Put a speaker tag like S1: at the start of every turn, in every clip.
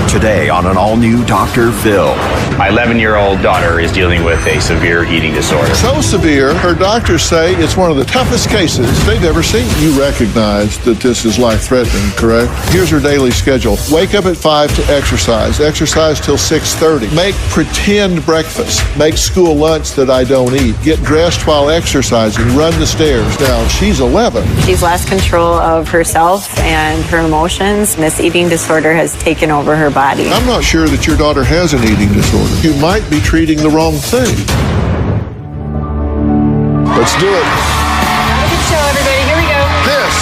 S1: Today on an all-new Dr. Phil.
S2: My 11-year-old daughter is dealing with a severe eating disorder.
S3: So severe, her doctors say it's one of the toughest cases they've ever seen. You recognize that this is life-threatening, correct? Here's her daily schedule. Wake up at 5 to exercise. Exercise till 6:30. Make pretend breakfast. Make school lunch that I don't eat. Get dressed while exercising. Run the stairs. Now, she's 11.
S4: She's lost control of herself and her emotions. This eating disorder has taken over her body.
S3: I'm not sure that your daughter has an eating disorder. You might be treating the wrong thing. Let's do it.
S5: Have a good show, everybody. Here we go.
S3: This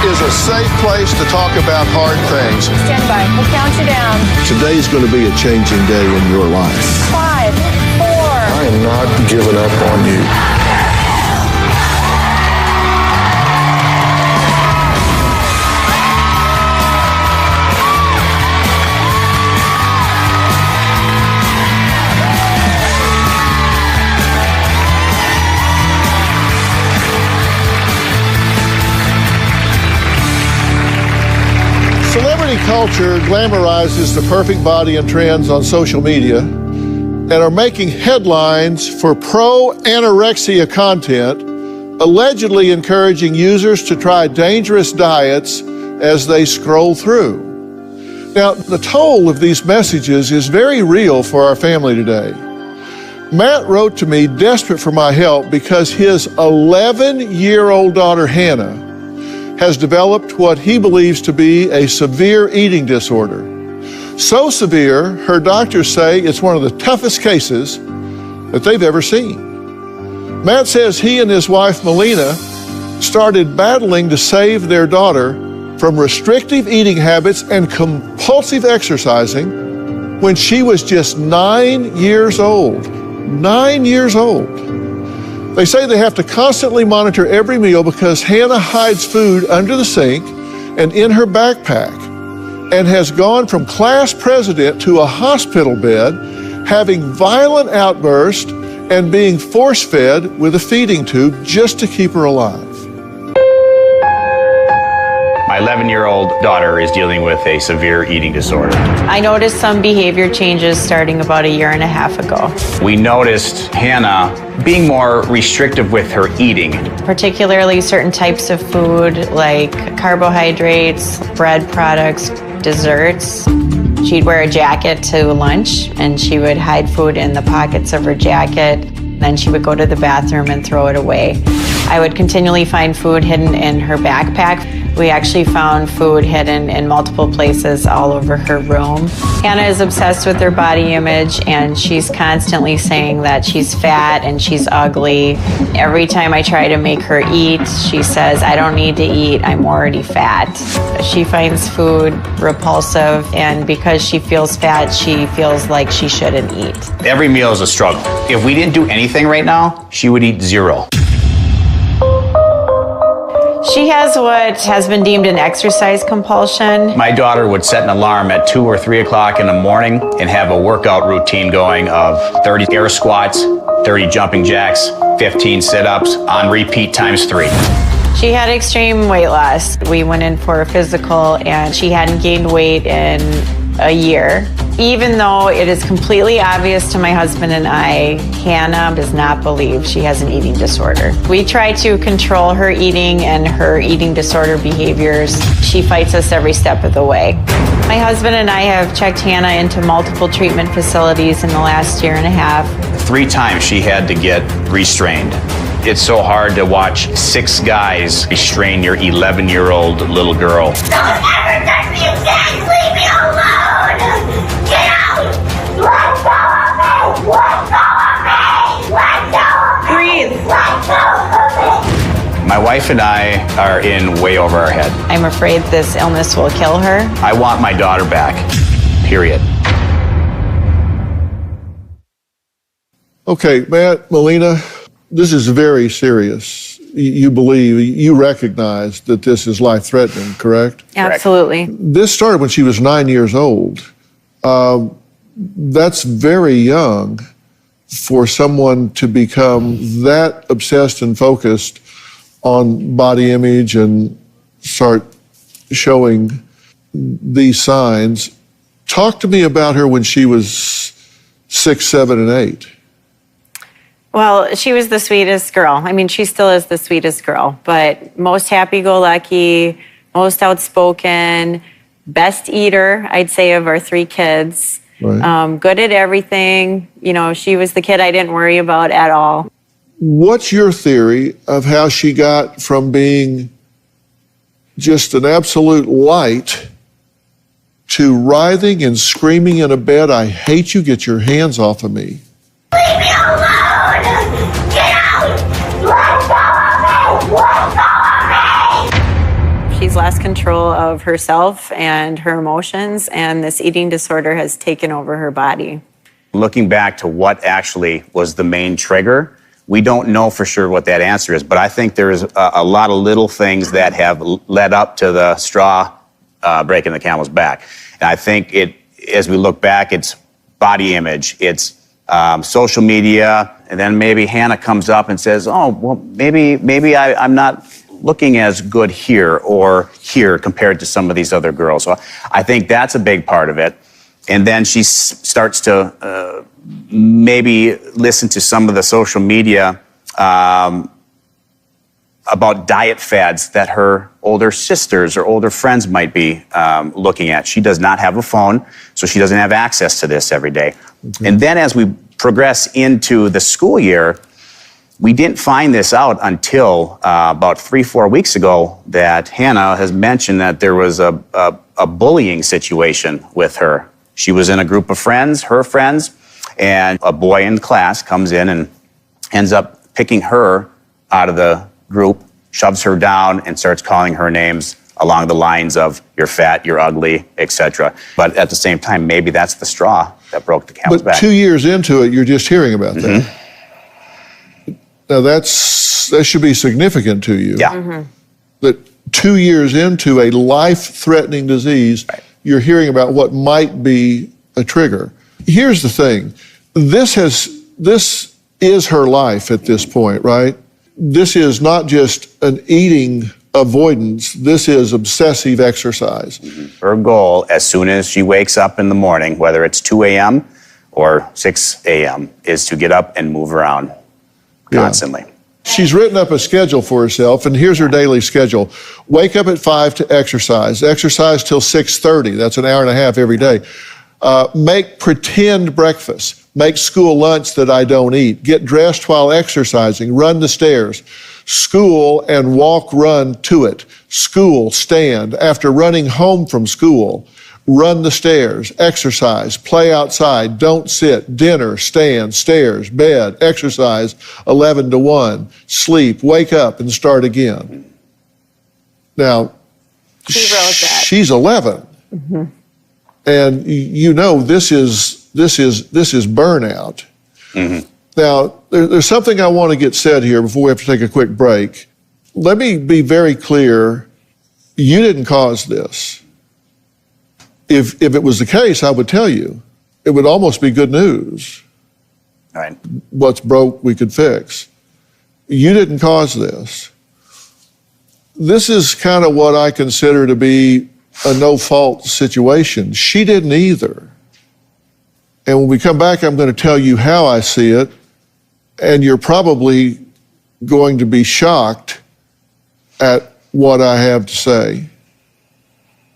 S3: is a safe place to talk about hard things.
S5: Stand by. We'll count you down.
S3: Today's going to be a changing day in your life.
S5: 5, 4.
S3: I am not giving up on you. Celebrity culture glamorizes the perfect body and trends on social media and are making headlines for pro-anorexia content, allegedly encouraging users to try dangerous diets as they scroll through. Now, the toll of these messages is very real for our family today. Matt wrote to me desperate for my help because his 11-year-old daughter, Hannah, has developed what he believes to be a severe eating disorder. So severe, her doctors say it's one of the toughest cases that they've ever seen. Matt says he and his wife, Melina, started battling to save their daughter from restrictive eating habits and compulsive exercising when she was just 9 years old. 9 years old. They say they have to constantly monitor every meal because Hannah hides food under the sink and in her backpack and has gone from class president to a hospital bed, having violent outbursts and being force-fed with a feeding tube just to keep her alive.
S2: My 11-year-old daughter is dealing with a severe eating disorder.
S4: I noticed some behavior changes starting about 1.5 years ago.
S2: We noticed Hannah being more restrictive with her eating.
S4: Particularly certain types of food like carbohydrates, bread products, desserts. She'd wear a jacket to lunch and she would hide food in the pockets of her jacket. Then she would go to the bathroom and throw it away. I would continually find food hidden in her backpack. We actually found food hidden in multiple places all over her room. Hannah is obsessed with her body image and she's constantly saying that she's fat and she's ugly. Every time I try to make her eat, she says, I don't need to eat, I'm already fat. She finds food repulsive, and because she feels fat, she feels like she shouldn't eat.
S2: Every meal is a struggle. If we didn't do anything right now, she would eat 0.
S4: She has what has been deemed an exercise compulsion.
S2: My daughter would set an alarm at 2 or 3 o'clock in the morning and have a workout routine going of 30 air squats, 30 jumping jacks, 15 sit-ups on repeat times 3.
S4: She had extreme weight loss. We went in for a physical and she hadn't gained weight in a year. Even though it is completely obvious to my husband and I, Hannah does not believe she has an eating disorder. We try to control her eating and her eating disorder behaviors. She fights us every step of the way. My husband and I have checked Hannah into multiple treatment facilities in the last 1.5 years.
S2: 3 times she had to get restrained. It's so hard to watch 6 guys restrain your 11-year-old little girl.
S6: Don't ever touch me again! Leave me alone! Get out! Let go of me! Let go of me! Let go of me!
S4: Breathe!
S6: Let go of me!
S2: My wife and I are in way over our head.
S4: I'm afraid this illness will kill her.
S2: I want my daughter back, period.
S3: Okay, Matt, Melina, this is very serious. You recognize that this is life-threatening, correct?
S4: Absolutely.
S3: This started when she was 9 years old. That's very young for someone to become that obsessed and focused on body image and start showing these signs Talk to me about her when she was 6, 7, and 8.
S4: Well, she was the sweetest girl. I mean, she still is the sweetest girl, but most happy-go-lucky, most outspoken, best eater, I'd say, of our 3 kids.
S3: Right.
S4: Good at everything. You know, she was the kid I didn't worry about at all.
S3: What's your theory of how she got from being just an absolute light to writhing and screaming in a bed, "I hate you, get your hands off of me"?
S6: Leave me alone! Get out! Let go of me! Let go of me!
S4: She's lost control of herself and her emotions, and this eating disorder has taken over her body.
S2: Looking back to what actually was the main trigger, we don't know for sure what that answer is, but I think there's a lot of little things that have led up to the straw breaking the camel's back. And I think as we look back, it's body image, it's social media, and then maybe Hannah comes up and says, "Oh, well, maybe I'm not looking as good here or here compared to some of these other girls." So I think that's a big part of it. And then she starts to maybe listen to some of the social media about diet fads that her older sisters or older friends might be looking at. She does not have a phone, so she doesn't have access to this every day. Mm-hmm. And then as we progress into the school year, we didn't find this out until about 3-4 weeks ago that Hannah has mentioned that there was a bullying situation with her. She was in a group of friends, her friends, and a boy in class comes in and ends up picking her out of the group, shoves her down, and starts calling her names along the lines of, "You're fat, you're ugly," etc. But at the same time, maybe that's the straw that broke the camel's back.
S3: But 2 years into it, you're just hearing about that.
S2: Mm-hmm.
S3: Now that should be significant to you.
S2: Yeah.
S4: Mm-hmm.
S3: That 2 years into a life-threatening disease,
S2: right,
S3: you're hearing about what might be a trigger. Here's the thing. This is her life at this point, right? This is not just an eating avoidance. This is obsessive exercise.
S2: Her goal, as soon as she wakes up in the morning, whether it's 2 a.m. or 6 a.m., is to get up and move around constantly.
S3: Yeah. She's written up a schedule for herself, and here's her daily schedule. Wake up at 5 to exercise. Exercise till 6:30. That's an hour and a half every day. Make pretend breakfast. Make school lunch that I don't eat. Get dressed while exercising. Run the stairs. School and walk, run to it. School, stand. After running home from school, run the stairs. Exercise. Play outside. Don't sit. Dinner, stand, stairs, bed, exercise, 11 to 1. Sleep, wake up, and start again. Now,
S4: She wrote that.
S3: she's 11.
S4: Mm-hmm.
S3: And you know this is burnout.
S2: Mm-hmm.
S3: Now, there's something I want to get said here before we have to take a quick break. Let me be very clear. You didn't cause this. If it was the case, I would tell you. It would almost be good news.
S2: All right.
S3: What's broke, we could fix. You didn't cause this. This is kind of what I consider to be a no-fault situation. She didn't either. And when we come back, I'm going to tell you how I see it, and you're probably going to be shocked at what I have to say.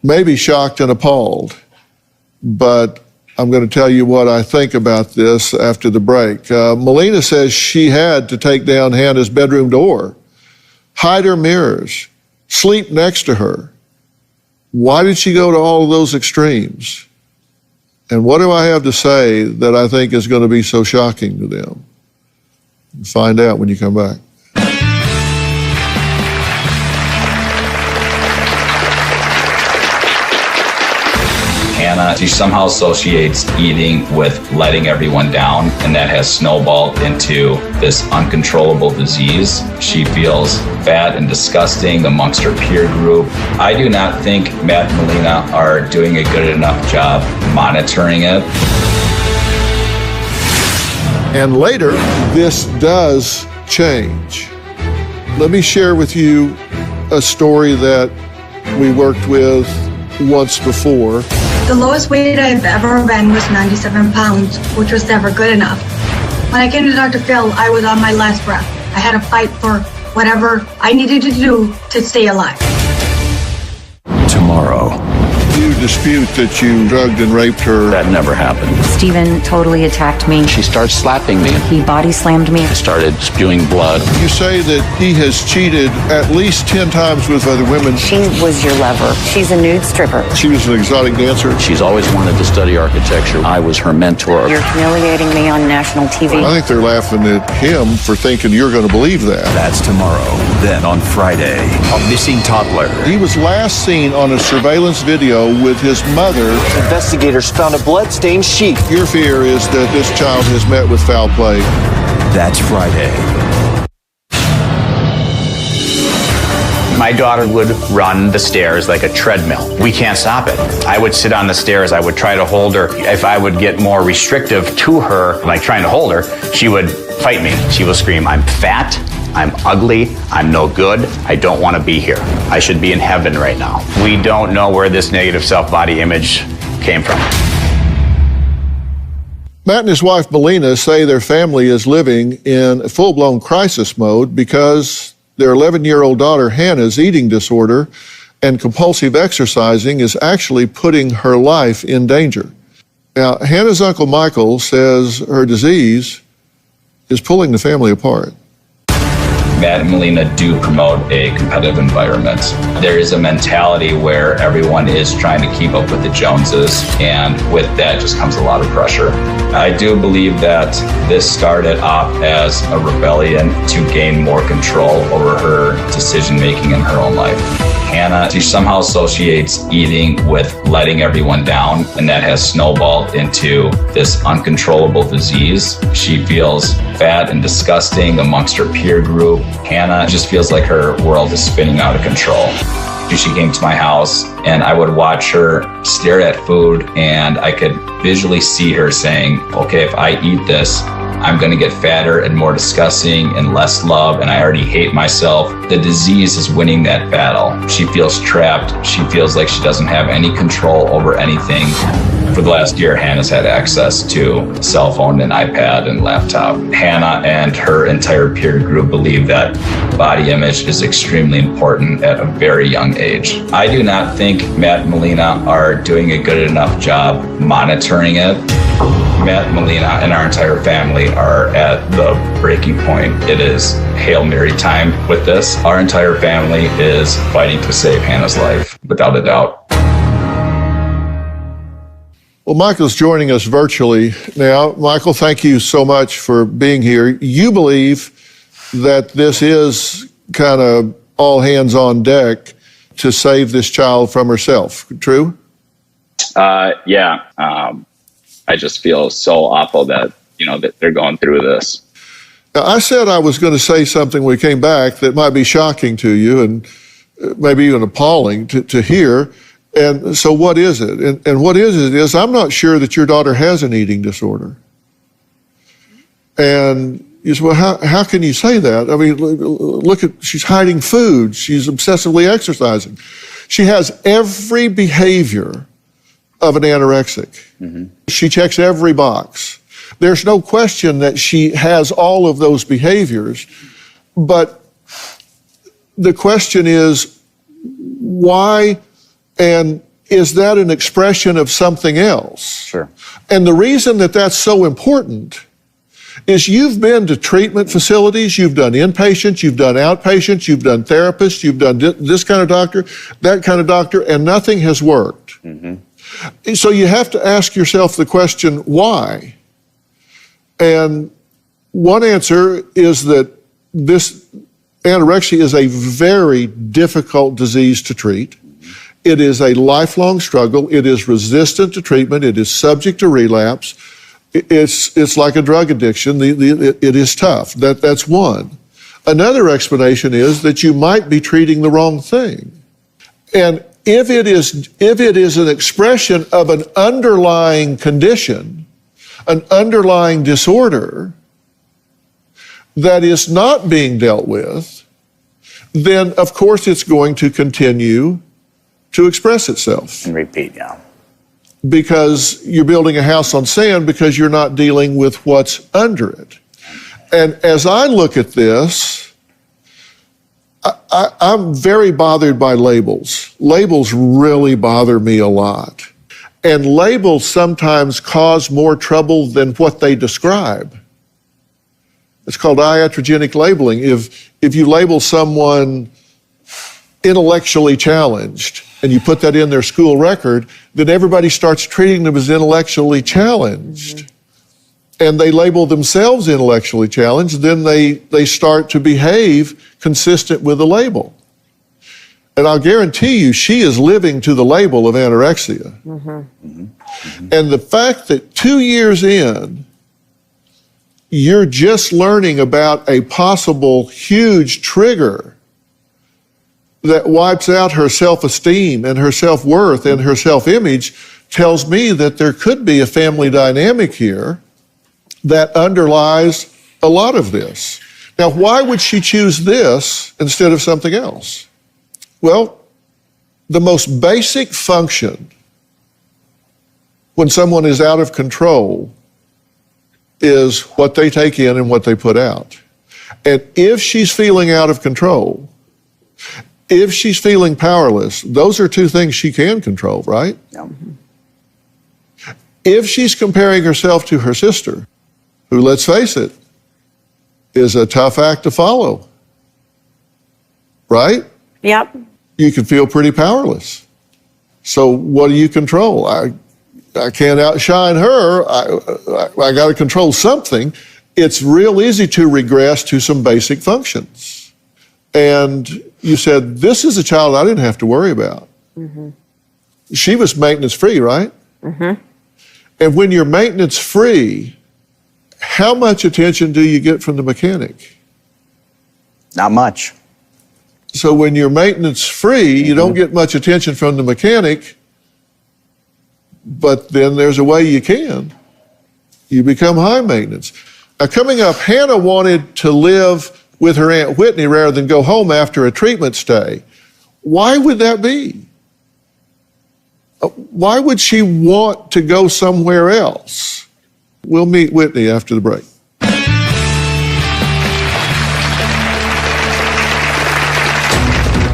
S3: Maybe shocked and appalled, but I'm going to tell you what I think about this after the break. Melina says she had to take down Hannah's bedroom door, hide her mirrors, sleep next to her. Why did she go to all of those extremes? And what do I have to say that I think is going to be so shocking to them? Find out when you come back.
S7: Hannah, she somehow associates eating with letting everyone down, and that has snowballed into this uncontrollable disease. She feels fat and disgusting amongst her peer group. I do not think Matt and Melina are doing a good enough job monitoring it.
S3: And later, this does change. Let me share with you a story that we worked with once before.
S8: The lowest weight I've ever been was 97 pounds, which was never good enough. When I came to Dr. Phil, I was on my last breath. I had to fight for whatever I needed to do to stay alive.
S1: Tomorrow.
S3: You dispute that you drugged and raped her.
S1: That never happened.
S9: Steven totally attacked me.
S10: She started slapping me.
S9: He body slammed me.
S10: I started spewing blood.
S3: You say that he has cheated at least 10 times with other women.
S9: She was your lover. She's a nude stripper.
S3: She was an exotic dancer.
S10: She's always wanted to study architecture. I was her mentor.
S9: You're humiliating me on national TV.
S3: I think they're laughing at him for thinking you're going to believe that.
S1: That's tomorrow. Then on Friday, a missing toddler.
S3: He was last seen on a surveillance video with his mother.
S11: Investigators found a blood-stained sheet.
S3: Your fear is that this child has met with foul play.
S1: That's Friday.
S2: My daughter would run the stairs like a treadmill. We can't stop it. I would sit on the stairs. I would try to hold her. If I would get more restrictive to her, like trying to hold her, she would fight me. She will scream, "I'm fat. I'm ugly, I'm no good, I don't want to be here. I should be in heaven right now." We don't know where this negative self-body image came from.
S3: Matt and his wife Melina say their family is living in full-blown crisis mode because their 11-year-old daughter Hannah's eating disorder and compulsive exercising is actually putting her life in danger. Now, Hannah's Uncle Michael says her disease is pulling the family apart.
S7: Matt and Melina do promote a competitive environment. There is a mentality where everyone is trying to keep up with the Joneses, and with that just comes a lot of pressure. I do believe that this started off as a rebellion to gain more control over her decision-making in her own life. Hannah, she somehow associates eating with letting everyone down, and that has snowballed into this uncontrollable disease. She feels fat and disgusting amongst her peer group. Hannah just feels like her world is spinning out of control. She came to my house and I would watch her stare at food, and I could visually see her saying, okay, if I eat this, I'm going to get fatter and more disgusting and less love, and I already hate myself. The disease is winning that battle. She feels trapped. She feels like she doesn't have any control over anything. For the last year, Hannah's had access to cell phone and iPad and laptop. Hannah and her entire peer group believe that body image is extremely important at a very young age. I do not think Matt and Melina are doing a good enough job monitoring it. Matt, Melina, and our entire family are at the breaking point. It is Hail Mary time with this. Our entire family is fighting to save Hannah's life, without a doubt.
S3: Well, Michael's joining us virtually now. Michael, thank you so much for being here. You believe that this is kind of all hands on deck to save this child from herself, true?
S12: Yeah. I just feel so awful that, that they're going through this.
S3: Now, I said I was going to say something when we came back that might be shocking to you and maybe even appalling to hear. And so what is it? And what is it is I'm not sure that your daughter has an eating disorder. And you say, well, how can you say that? I mean, look she's hiding food. She's obsessively exercising. She has every behavior of an anorexic. Mm-hmm. She checks every box. There's no question that she has all of those behaviors, but the question is, why, and is that an expression of something else?
S2: Sure.
S3: And the reason that that's so important is you've been to treatment facilities, you've done inpatients, you've done outpatients, you've done therapists, you've done this kind of doctor, that kind of doctor, and nothing has worked. Mm-hmm. So you have to ask yourself the question, why? And one answer is that this anorexia is a very difficult disease to treat. It is a lifelong struggle. It is resistant to treatment. It is subject to relapse. It's like a drug addiction. It is tough. That's one. Another explanation is that you might be treating the wrong thing. And if it is an expression of an underlying condition, an underlying disorder that is not being dealt with, then of course it's going to continue to express itself.
S2: And repeat, yeah.
S3: because you're building a house on sand because you're not dealing with what's under it. And as I look at this, I'm very bothered by labels. Labels really bother me a lot. And labels sometimes cause more trouble than what they describe. It's called iatrogenic labeling. If you label someone intellectually challenged and you put that in their school record, then everybody starts treating them as intellectually challenged. And they label themselves intellectually challenged, then they start to behave consistent with the label. And I'll guarantee you, she is living to the label of anorexia. And the fact that 2 years in, you're just learning about a possible huge trigger that wipes out her self-esteem and her self-worth and her self-image tells me that there could be a family dynamic here that underlies a lot of this. Now, why would she choose this instead of something else? Well, the most basic function when someone is out of control is what they take in and what they put out. And if she's feeling out of control, if she's feeling powerless, those are two things she can control, right?
S2: Yeah.
S3: If she's comparing herself to her sister, who, let's face it, is a tough act to follow, right?
S5: Yep.
S3: You can feel pretty powerless. So what do you control? I can't outshine her. I got to control something. It's real easy to regress to some basic functions. And you said, this is a child I didn't have to worry about. She was maintenance free, right? And when you're maintenance free, how much attention do you get from the mechanic?
S2: Not much.
S3: So when you're maintenance free, you don't get much attention from the mechanic, but then there's a way you can. You become high maintenance. Now, coming up, Hannah wanted to live with her Aunt Whitney rather than go home after a treatment stay. Why would that be? Why would she want to go somewhere else? We'll meet Whitney after the break.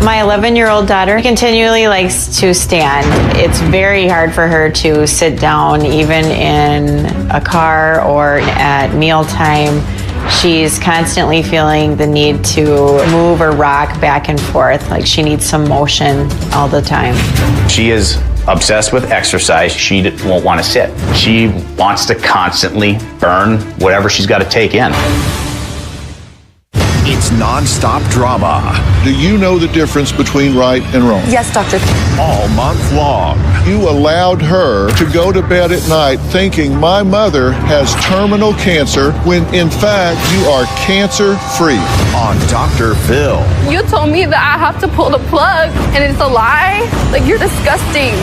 S4: My 11-year-old daughter continually likes to stand. It's very hard for her to sit down, even in a car or at mealtime. She's constantly feeling the need to move or rock back and forth, like she needs some motion all the time.
S2: She is obsessed with exercise. She won't want to sit. She wants to constantly burn whatever she's got to take in.
S1: It's non-stop drama.
S3: Do you know the difference between right and wrong?
S9: Yes, doctor.
S1: All month long.
S3: You allowed her to go to bed at night thinking my mother has terminal cancer when in fact you are cancer-free.
S1: On Dr. Phil.
S13: You told me that I have to pull the plug and it's a lie? Like, you're disgusting.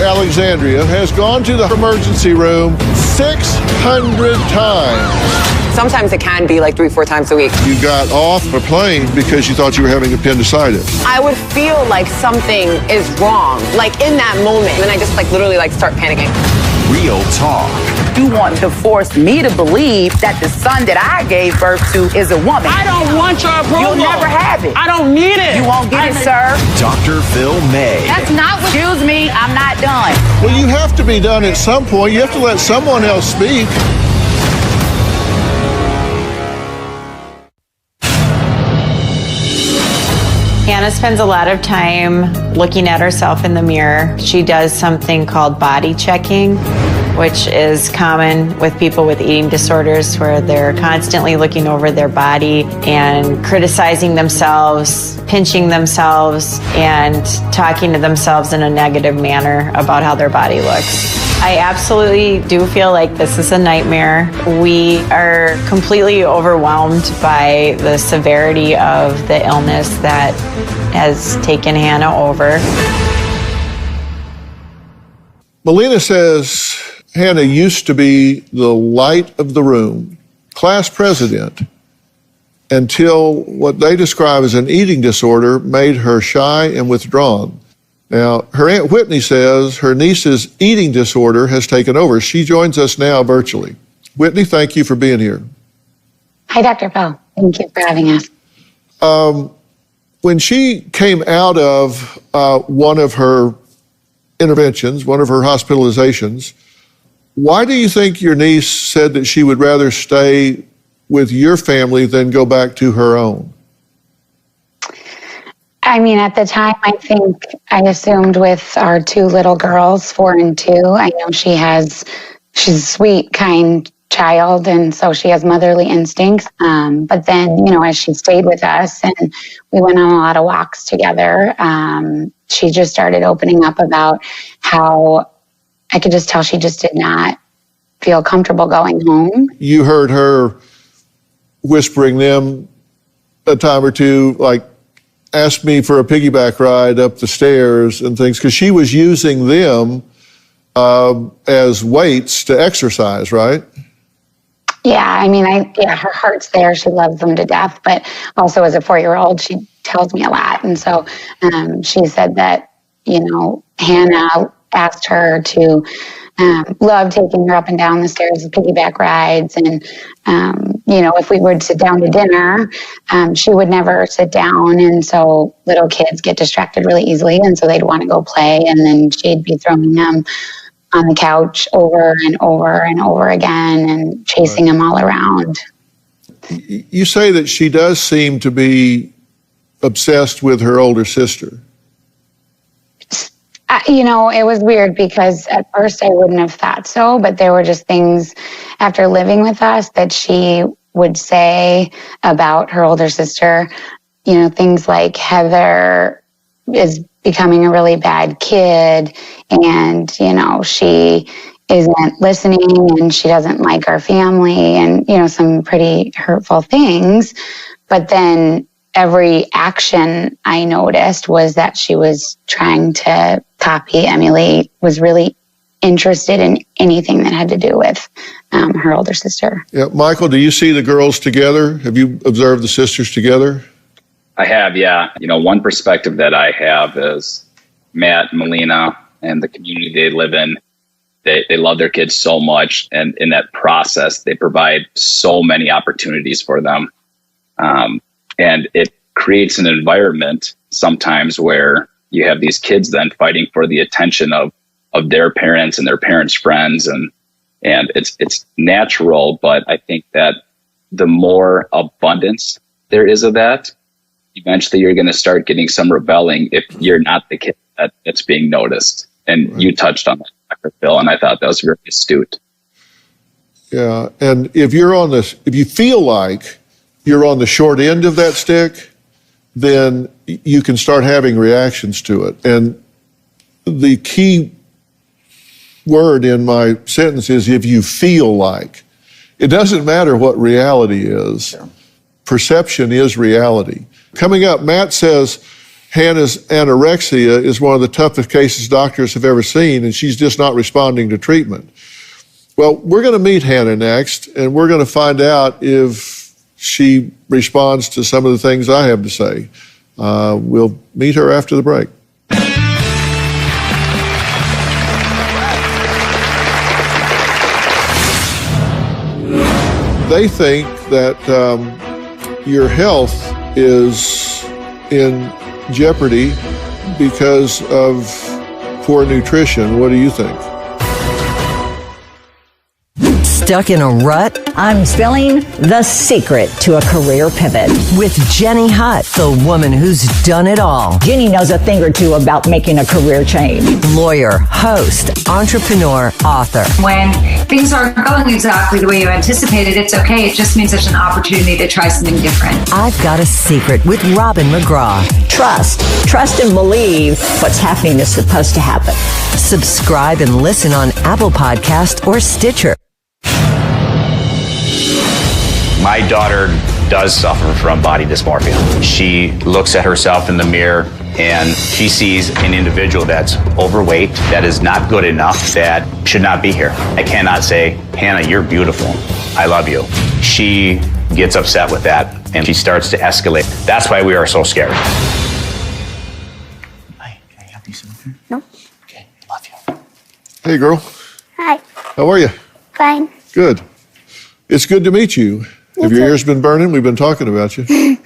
S3: Alexandria has gone to the emergency room 600 times.
S14: Sometimes it can be like 3-4 times a week.
S3: You got off a plane because you thought you were having appendicitis.
S14: I would feel like something is wrong, like in that moment. And then I just literally start panicking.
S1: Real talk.
S15: You want to force me to believe that the son that I gave birth to is a woman.
S16: I don't want your approval.
S15: You'll never have it.
S16: I don't need it.
S15: You won't get it, sir.
S1: Dr. Phil May.
S15: That's not what... Excuse me, I'm not done.
S3: Well, you have to be done at some point. You have to let someone else speak.
S4: Hannah spends a lot of time looking at herself in the mirror. She does something called body checking, which is common with people with eating disorders, where they're constantly looking over their body and criticizing themselves, pinching themselves, and talking to themselves in a negative manner about how their body looks. I absolutely do feel like this is a nightmare. We are completely overwhelmed by the severity of the illness that has taken Hannah over.
S3: Melina says Hannah used to be the light of the room, class president, until what they describe as an eating disorder made her shy and withdrawn. Now, her Aunt Whitney says her niece's eating disorder has taken over. She joins us now virtually. Whitney, thank you for being here.
S17: Hi, Dr. Bell. Thank you for having us.
S3: When she came out of one of her interventions, one of her hospitalizations, why do you think your niece said that she would rather stay with your family than go back to her own?
S17: I mean, at the time, I think I assumed with our two little girls, 4 and 2, I know she's a sweet, kind child, and so she has motherly instincts. But then, as she stayed with us and we went on a lot of walks together, she just started opening up about how I could just tell she just did not feel comfortable going home.
S3: You heard her whispering them a time or two, like, ask me for a piggyback ride up the stairs and things, because she was using them as weights to exercise, right?
S17: Yeah, I mean, her heart's there. She loves them to death. But also as a 4-year-old, she tells me a lot. And so she said that, Hannah asked her to love taking her up and down the stairs with piggyback rides. And, if we would sit down to dinner, she would never sit down. And so little kids get distracted really easily. And so they'd want to go play. And then she'd be throwing them on the couch over and over and over again and chasing them all around.
S3: You say that she does seem to be obsessed with her older sister.
S17: It was weird because at first I wouldn't have thought so, but there were just things after living with us that she would say about her older sister, things like Heather is becoming a really bad kid and, she isn't listening and she doesn't like our family and, some pretty hurtful things. But then every action I noticed was that she was trying to copy, emulate, was really interested in anything that had to do with her older sister.
S3: Yeah, Michael, do you see the girls together? Have you observed the sisters together?
S12: I have, yeah. One perspective that I have is Matt, Melina, and the community they live in. They love their kids so much, and in that process, they provide so many opportunities for them. And it creates an environment sometimes where you have these kids then fighting for the attention of their parents and their parents' friends. And it's natural, but I think that the more abundance there is of that, eventually you're going to start getting some rebelling if you're not the kid that's being noticed. And right. You touched on that, Dr. Phil, and I thought that was very astute.
S3: Yeah, and if you feel like you're on the short end of that stick, then you can start having reactions to it. And the key word in my sentence is if you feel like. It doesn't matter what reality is. Yeah. Perception is reality. Coming up, Matt says Hannah's anorexia is one of the toughest cases doctors have ever seen, and she's just not responding to treatment. Well, we're going to meet Hannah next, and we're going to find out if she responds to some of the things I have to say. We'll meet her after the break. They think that your health is in jeopardy because of poor nutrition. What do you think?
S18: Stuck in a rut?
S19: I'm spilling the secret to a career pivot.
S18: With Jenny Hutt, the woman who's done it all.
S19: Jenny knows a thing or two about making a career change.
S18: Lawyer, host, entrepreneur, author.
S20: When things aren't going exactly the way you anticipated, it's okay. It just means there's an opportunity to try something different.
S18: I've Got a Secret with Robin McGraw.
S19: Trust and believe what's happening is supposed to happen.
S18: Subscribe and listen on Apple Podcast or Stitcher.
S2: My daughter does suffer from body dysmorphia. She looks at herself in the mirror and she sees an individual that's overweight, that is not good enough, that should not be here. I cannot say, Hannah, you're beautiful. I love you. She gets upset with that and she starts to escalate. That's why we are so scared. Hi, can I help you, sir?
S6: No.
S3: Hey, girl.
S6: Hi.
S3: How are you?
S6: Fine.
S3: Good. It's good to meet you. Have your ears been burning? We've been talking about you.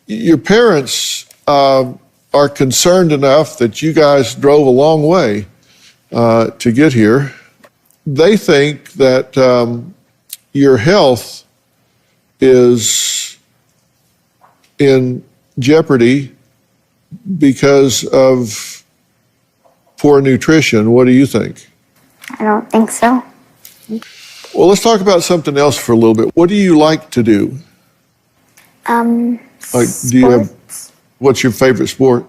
S3: Your parents are concerned enough that you guys drove a long way to get here. They think that your health is in jeopardy because of poor nutrition. What do you think?
S6: I don't think so.
S3: Well, let's talk about something else for a little bit. What do you like to do? Like, do you have, what's your favorite sport?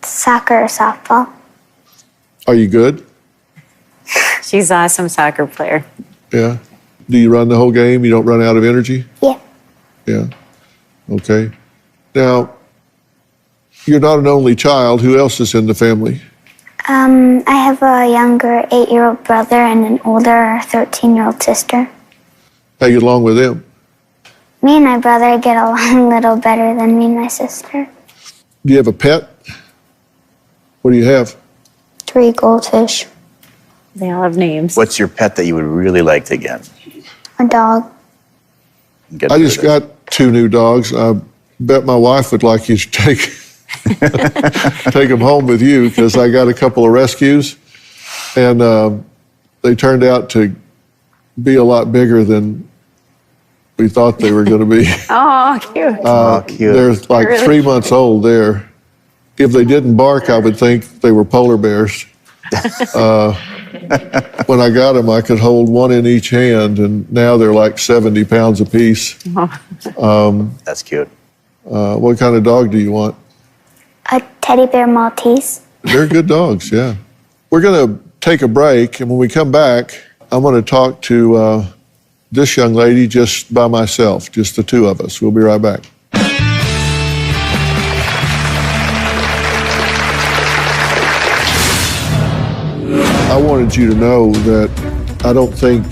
S6: Soccer or softball.
S3: Are you good?
S4: She's an awesome soccer player.
S3: Yeah. Do you run the whole game? You don't run out of energy?
S6: Yeah.
S3: Yeah. Okay. Now, you're not an only child. Who else is in the family?
S6: I have a younger 8-year-old brother and an older 13-year-old sister.
S3: How you get along with them?
S6: Me and my brother get along a little better than me and my sister.
S3: Do you have a pet? What do you have?
S6: 3 goldfish.
S4: They all have names.
S2: What's your pet that you would really like to get?
S6: A dog.
S3: I just got 2 new dogs. I bet my wife would like you to take them home with you because I got a couple of rescues, and they turned out to be a lot bigger than we thought they were going to be.
S4: Oh, cute.
S2: Cute.
S3: They're like
S4: Really?
S3: 3 months old there. If they didn't bark, I would think they were polar bears. When I got them, I could hold one in each hand, and now they're like 70 pounds apiece.
S2: That's cute.
S3: What kind of dog do you want?
S6: A teddy bear Maltese.
S3: They're good dogs, yeah. We're going to take a break, and when we come back, I'm going to talk to this young lady just by myself, just the 2 of us. We'll be right back. I wanted you to know that I don't think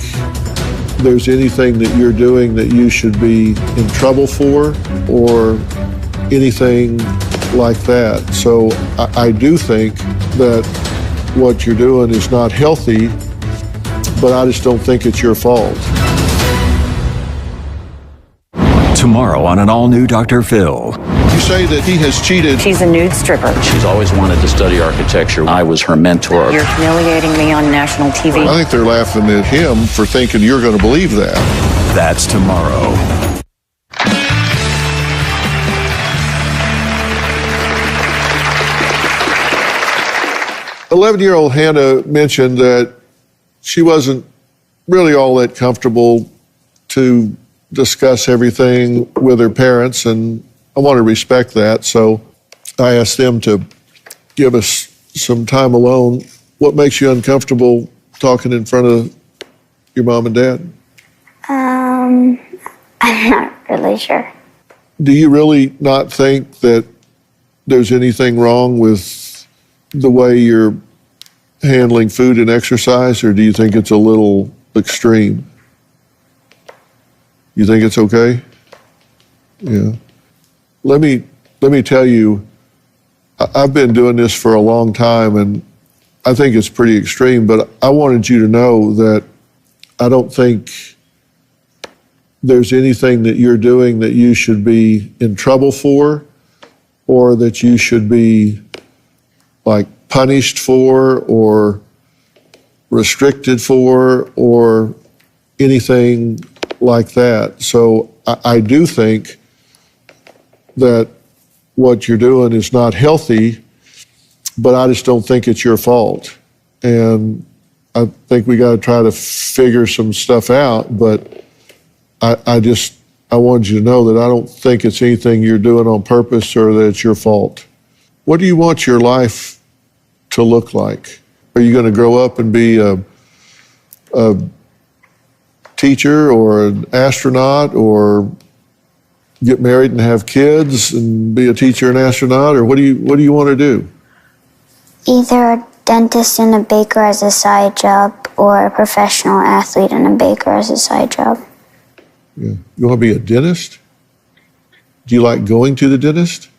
S3: there's anything that you're doing that you should be in trouble for or anything like that. So I do think that what you're doing is not healthy, but I just don't think it's your fault.
S1: Tomorrow on an all-new Dr. Phil.
S3: You say that he has cheated.
S9: She's a nude stripper.
S10: She's always wanted to study architecture. I was her mentor.
S9: You're humiliating me on national TV.
S3: I think they're laughing at him for thinking you're going to believe that.
S1: That's tomorrow.
S3: 11-year-old Hannah mentioned that she wasn't really all that comfortable to discuss everything with her parents, and I want to respect that. So I asked them to give us some time alone. What makes you uncomfortable talking in front of your mom and dad?
S6: I'm not really sure.
S3: Do you really not think that there's anything wrong with the way you're handling food and exercise, or do you think it's a little extreme? You think it's okay? Yeah. Let me tell you, I've been doing this for a long time, and I think it's pretty extreme, but I wanted you to know that I don't think there's anything that you're doing that you should be in trouble for or that you should be like punished for or restricted for or anything like that. So I do think that what you're doing is not healthy, but I just don't think it's your fault. And I think we got to try to figure some stuff out, but I wanted you to know that I don't think it's anything you're doing on purpose or that it's your fault. What do you want your life to look like? Are you going to grow up and be a teacher or an astronaut or get married and have kids and be a teacher and astronaut, or what do you want to do?
S6: Either a dentist and a baker as a side job or a professional athlete and a baker as a side job.
S3: Yeah. You want to be a dentist? Do you like going to the dentist?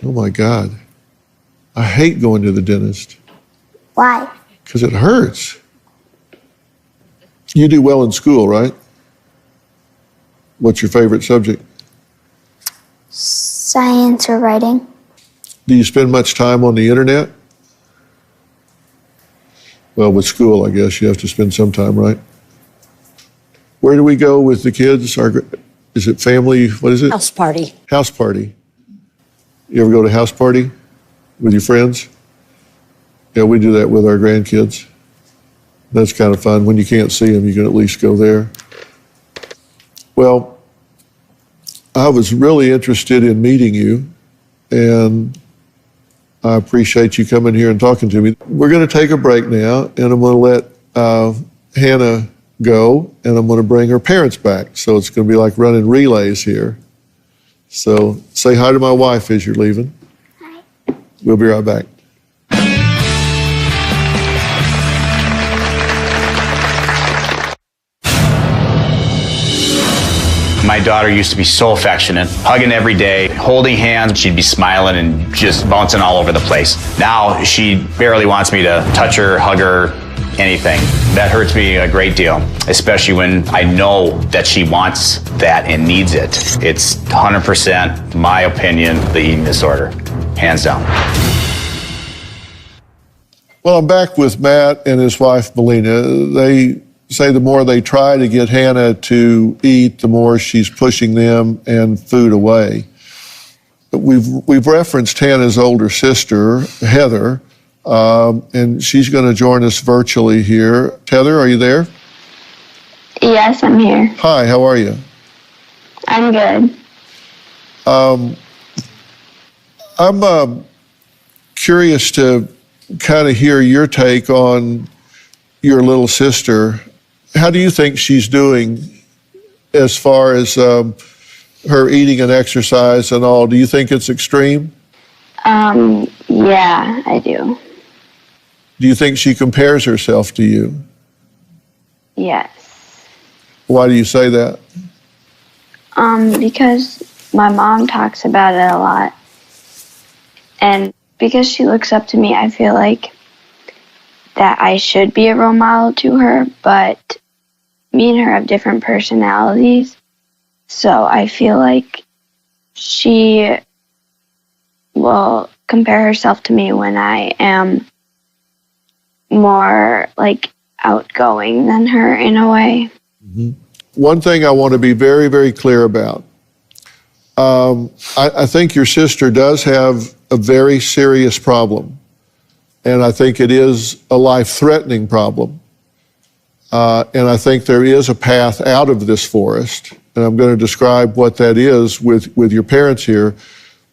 S3: Oh my God. I hate going to the dentist.
S6: Why?
S3: Because it hurts. You do well in school, right? What's your favorite subject?
S6: Science or writing.
S3: Do you spend much time on the internet? Well, with school, I guess you have to spend some time, right? Where do we go with the kids? Is it family? What is it?
S19: House party.
S3: House party. You ever go to house party with your friends? Yeah, we do that with our grandkids. That's kind of fun. When you can't see them, you can at least go there. Well, I was really interested in meeting you, and I appreciate you coming here and talking to me. We're going to take a break now, and I'm going to let Hannah go, and I'm going to bring her parents back. So it's going to be like running relays here. So say hi to my wife as you're leaving.
S6: Hi.
S3: We'll be right back.
S2: My daughter used to be so affectionate, hugging every day, holding hands. She'd be smiling and just bouncing all over the place. Now she barely wants me to touch her, hug her, anything. That hurts me a great deal, especially when I know that she wants that and needs it. It's 100%, my opinion, the eating disorder, hands down.
S3: Well, I'm back with Matt and his wife, Melina. They say the more they try to get Hannah to eat, the more she's pushing them and food away. But we've referenced Hannah's older sister, Heather, and she's going to join us virtually here. Heather, are you there?
S21: Yes, I'm here.
S3: Hi, how are you?
S21: I'm good.
S3: I'm curious to kind of hear your take on your little sister. How do you think she's doing as far as her eating and exercise and all? Do you think it's extreme?
S21: Yeah, I do.
S3: Do you think she compares herself to you?
S21: Yes.
S3: Why do you say that?
S21: Because my mom talks about it a lot. And because she looks up to me, I feel like that I should be a role model to her, but me and her have different personalities. So I feel like she will compare herself to me when I am more like outgoing than her in a way.
S3: Mm-hmm. One thing I want to be very, very clear about. I think your sister does have a very serious problem. And I think it is a life-threatening problem. And I think there is a path out of this forest. And I'm going to describe what that is with your parents here.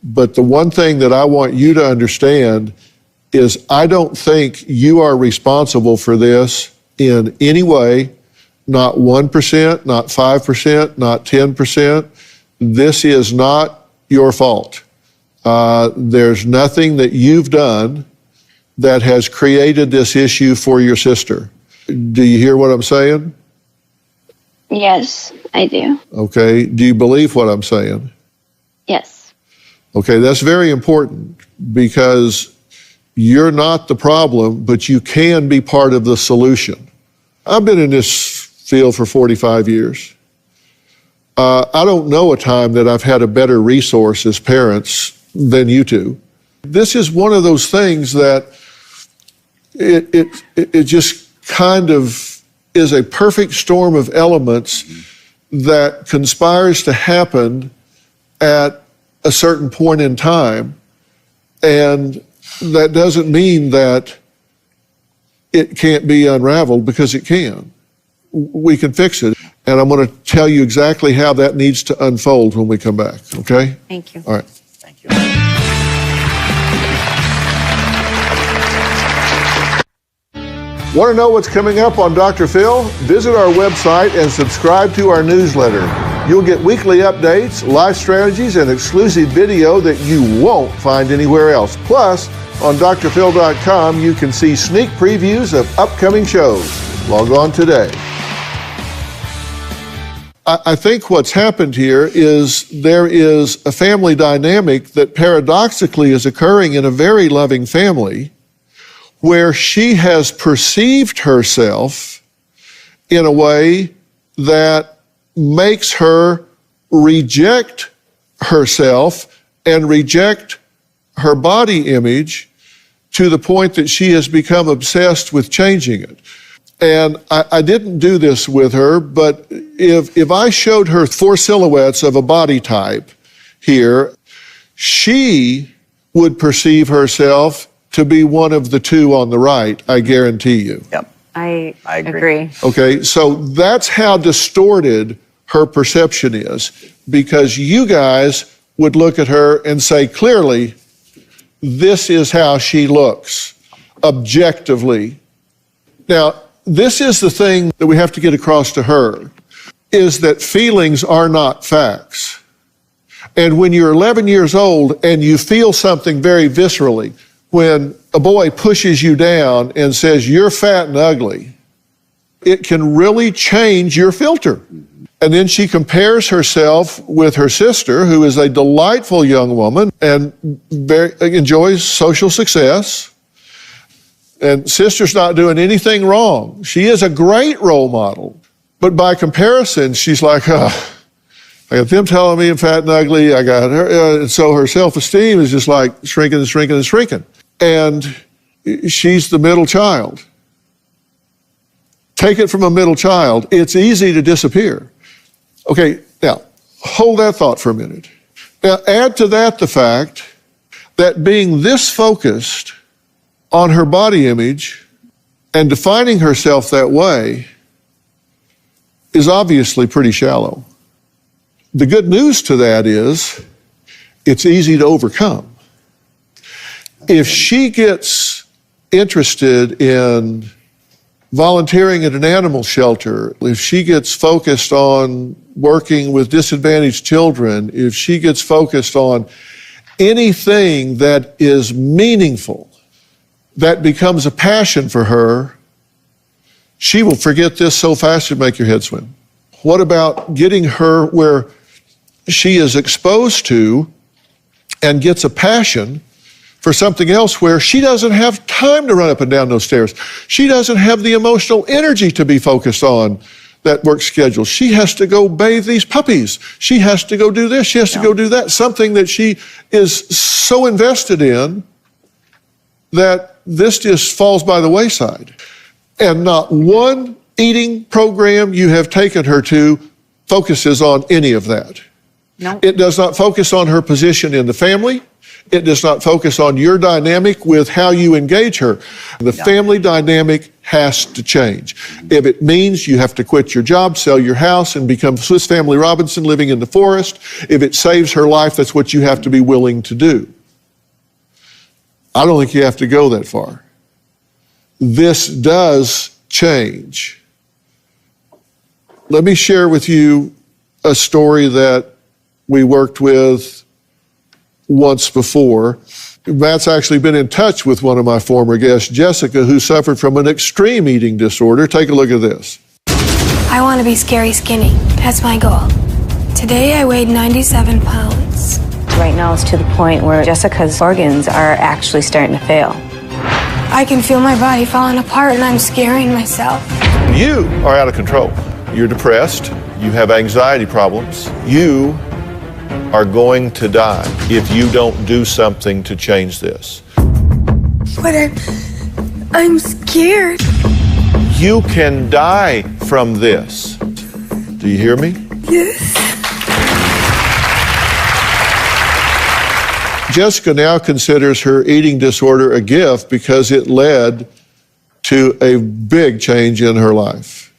S3: But the one thing that I want you to understand is I don't think you are responsible for this in any way. Not 1%, not 5%, not 10%. This is not your fault. There's nothing that you've done that has created this issue for your sister. Do you hear what I'm saying?
S21: Yes, I do.
S3: Okay. Do you believe what I'm saying?
S21: Yes.
S3: Okay, that's very important because you're not the problem, but you can be part of the solution. I've been in this field for 45 years. I don't know a time that I've had a better resource as parents than you two. This is one of those things that it just kind of is a perfect storm of elements that conspires to happen at a certain point in time. And that doesn't mean that it can't be unraveled, because it can. We can fix it. And I'm going to tell you exactly how that needs to unfold when we come back, okay?
S9: Thank you.
S3: All right.
S2: Thank you.
S3: Want to know what's coming up on Dr. Phil? Visit our website and subscribe to our newsletter. You'll get weekly updates, life strategies, and exclusive video that you won't find anywhere else. Plus, on drphil.com, you can see sneak previews of upcoming shows. Log on today. I think what's happened here is there is a family dynamic that paradoxically is occurring in a very loving family where she has perceived herself in a way that makes her reject herself and reject her body image to the point that she has become obsessed with changing it. And I didn't do this with her, but if I showed her 4 silhouettes of a body type here, she would perceive herself to be one of the 2 on the right, I guarantee you.
S2: Yep.
S4: I
S2: agree.
S3: Okay, so that's how distorted her perception is, because you guys would look at her and say, clearly, this is how she looks, objectively. Now, this is the thing that we have to get across to her, is that feelings are not facts. And when you're 11 years old and you feel something very viscerally, when a boy pushes you down and says, you're fat and ugly, it can really change your filter. And then she compares herself with her sister, who is a delightful young woman and enjoys social success. And sister's not doing anything wrong. She is a great role model. But by comparison, she's like, I got them telling me I'm fat and ugly. I got her. And so her self-esteem is just like shrinking and shrinking and shrinking. And she's the middle child. Take it from a middle child. It's easy to disappear. Okay, now, hold that thought for a minute. Now, add to that the fact that being this focused on her body image and defining herself that way is obviously pretty shallow. The good news to that is it's easy to overcome. If she gets interested in volunteering at an animal shelter, if she gets focused on working with disadvantaged children, if she gets focused on anything that is meaningful, that becomes a passion for her, she will forget this so fast it'll make your head swim. What about getting her where she is exposed to and gets a passion for something else where she doesn't have time to run up and down those stairs. She doesn't have the emotional energy to be focused on that work schedule. She has to go bathe these puppies. She has to go do this. She has to go do that. Something that she is so invested in that this just falls by the wayside. And not one eating program you have taken her to focuses on any of that.
S4: No.
S3: It does not focus on her position in the family. It does not focus on your dynamic with how you engage her. The family dynamic has to change. If it means you have to quit your job, sell your house, and become Swiss Family Robinson living in the forest, if it saves her life, that's what you have to be willing to do. I don't think you have to go that far. This does change. Let me share with you a story that we worked with once before. Matt's actually been in touch with one of my former guests, Jessica, who suffered from an extreme eating disorder. Take a look at this.
S8: I want to be scary skinny. That's my goal. Today I weighed 97 pounds.
S9: Right now it's to the point where Jessica's organs are actually starting to fail.
S8: I can feel my body falling apart and I'm scaring myself.
S3: You are out of control. You're depressed. You have anxiety problems. You are going to die if you don't do something to change this.
S8: But I'm scared.
S3: You can die from this. Do you hear me?
S8: Yes.
S3: Jessica now considers her eating disorder a gift because it led to a big change in her life.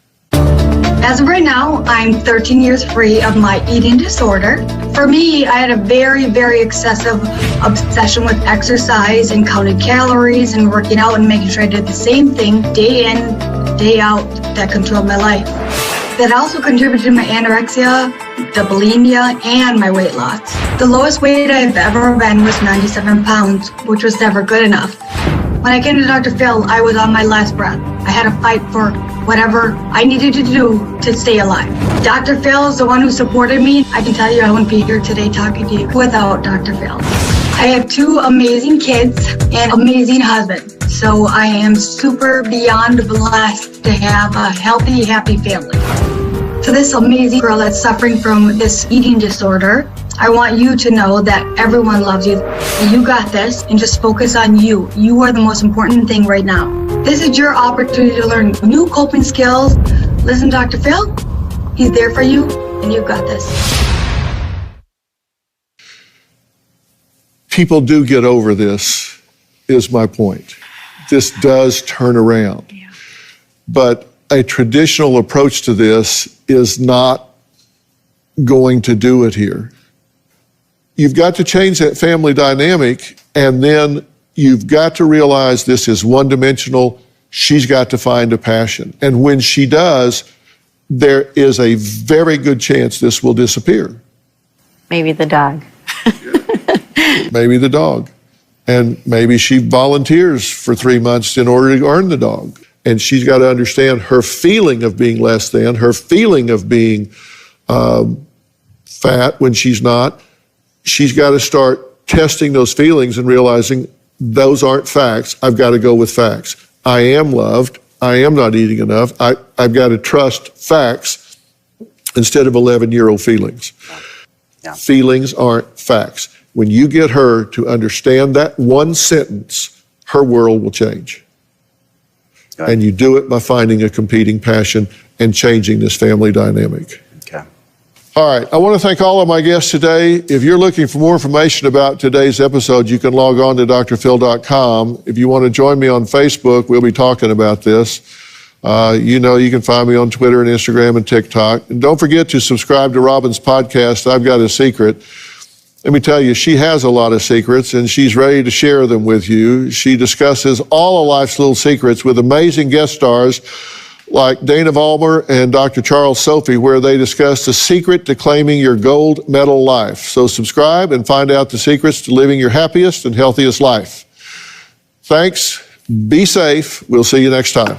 S22: As of right now, I'm 13 years free of my eating disorder. For me, I had a very, very excessive obsession with exercise and counting calories and working out and making sure I did the same thing day in, day out that controlled my life. That also contributed to my anorexia, the bulimia, and my weight loss. The lowest weight I've ever been was 97 pounds, which was never good enough. When I came to Dr. Phil, I was on my last breath. I had to fight for whatever I needed to do to stay alive. Dr. Phil is the one who supported me. I can tell you I wouldn't be here today talking to you without Dr. Phil. I have 2 amazing kids and amazing husband. So I am super beyond blessed to have a healthy, happy family. To this amazing girl that's suffering from this eating disorder, I want you to know that everyone loves you. You got this, and just focus on you. You are the most important thing right now. This is your opportunity to learn new coping skills. Listen, Dr. Phil, he's there for you, and you've got this.
S3: People do get over this, is my point. This does turn around. Yeah. But a traditional approach to this is not going to do it here. You've got to change that family dynamic, and then you've got to realize this is one-dimensional. She's got to find a passion. And when she does, there is a very good chance this will disappear.
S4: Maybe the dog.
S3: Maybe the dog. And maybe she volunteers for 3 months in order to earn the dog. And she's got to understand her feeling of being less than, her feeling of being fat when she's not. She's got to start testing those feelings and realizing those aren't facts. I've got to go with facts. I am loved. I am not eating enough. I've got to trust facts instead of 11-year-old feelings. Yeah. Feelings aren't facts. When you get her to understand that one sentence, her world will change. Right. And you do it by finding a competing passion and changing this family dynamic.
S2: Okay.
S3: All right, I want to thank all of my guests today. If you're looking for more information about today's episode, you can log on to drphil.com. If you want to join me on Facebook, we'll be talking about this. You can find me on Twitter and Instagram and TikTok. And don't forget to subscribe to Robin's podcast, I've Got a Secret. Let me tell you, she has a lot of secrets, and she's ready to share them with you. She discusses all of life's little secrets with amazing guest stars like Dana Vollmer and Dr. Charles Sophie, where they discuss the secret to claiming your gold medal life. So subscribe and find out the secrets to living your happiest and healthiest life. Thanks. Be safe. We'll see you next time.